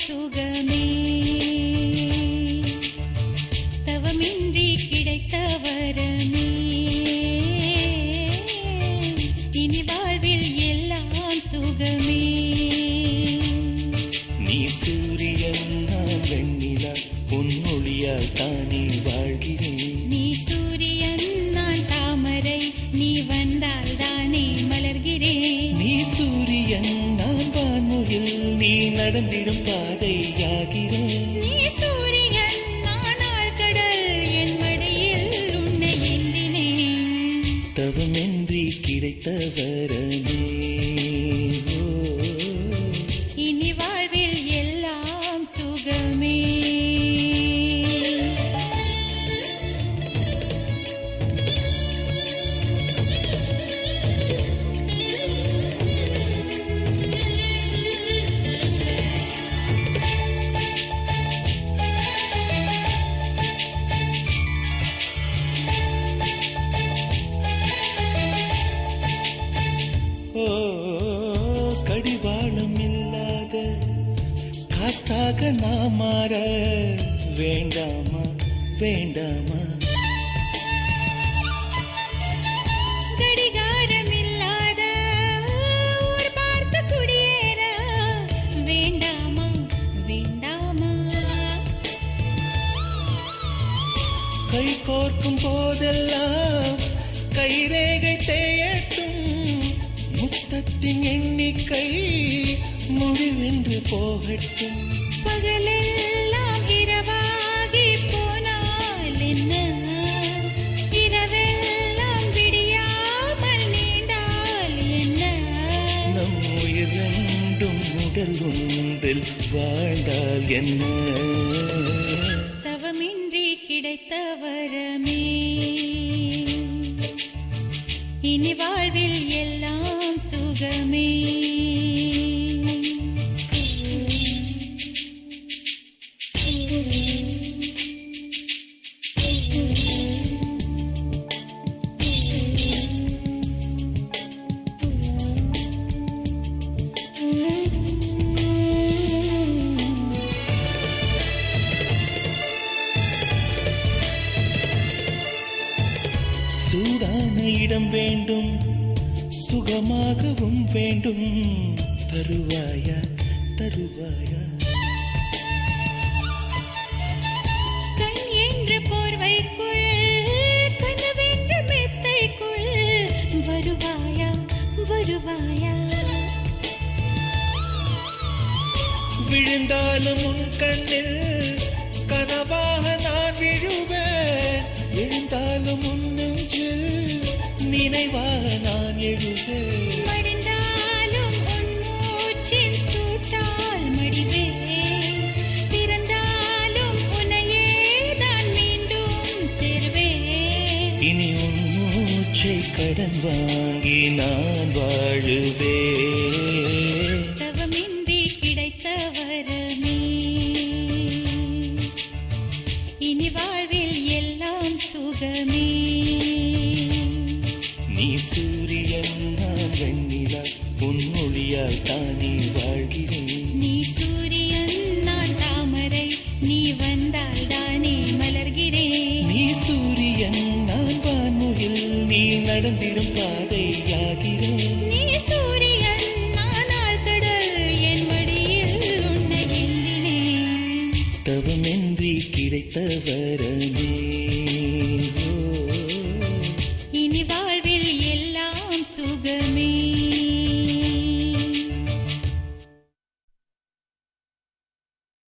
சுகமே தவமின்றி கிடைத்த வரமே இனி வாழ்வில் எல்லாம் சுகமே நீ சூரியன் நான் வெண்ணிலா பொன்னொழியால் தானே வாழ்கிறேன் நீ சூரியன் நான் தாமரை நீ வந்தால் தானே மலர்கிறேன் நீ சூரியன் நான் வான்முகில் நீ நடந்திடும் பாதையாகிறேன் நீ சூரியன் நான் ஆழ்கடல் என் மடியில் உன்னை ஏந்தினேன் தவமின்றி கிடைத்த வரமே இனி வாழ்வில் எல்லாம் சுகமே கடிவாளம் இல்லாத காற்றாக நாம் மாற வேண்டாமா வேண்டாமா கடிகாரம் இல்லாத ஊர் பார்த்து குடியேற வேண்டாமா வேண்டாமா கை கோர்க்கும் போதெல்லாம் கைரேகை தேயட்டும் முத்தத்தின் எண்ணிக்கை முடிவென்று போகட்டும் பகலெல்லாம் இரவாகி போனால் என்ன இரவெல்லாம் விடியாமல் நீண்டால் என்ன நம் உயிர் ரெண்டும் உடல் ஒன்றில் வாழ்ந்தால் என்ன தவமின்றி கிடைத்த வரமே இனி வாழ்வில் எல்லாம் சுகமே சூடான இடம் வேண்டும் சுகமாகவும் வேண்டும் தருவாயா தருவாயா கண் என்று போர்வைக்குள் கனவென்று மெத்தைக்குள் வருவாயா வருவாயா விழுந்தாலும் உன் கண்ணில் கனவாக நான் விழுவேன் எழுந்தாலும் உன் நெஞ்சில் நினைவாக நான் எழுவேன் மடிந்தாலும் உன் மூச்சின் சூட்டால் மடிவேன் திறந்தாலும் உன்னையே தான் மீண்டும் சேர்வேன் இனி உன் மூச்சை கடன் வாங்கி நான் வாழுவேன் தவமின்றி கிடைத்த வரமே இனி வாழ்வில் எல்லாம் சுகமே நீ சூரியன் நான் வெண்ணிலா பொன்னொழியால் தானே வாழ்கிறேன் நீ சூரியன் நான் தாமரை நீ வந்தால் தானே மலர்கிறேன் நீ சூரியன் நான் வான்முகில் நீ நடந்திடும் பாதையாகிறேன் நீ சூரியன் நான் ஆழ்கடல் என் மடியில் உன்னை ஏந்தினேன் தவமின்றி கிடைத்த வரமே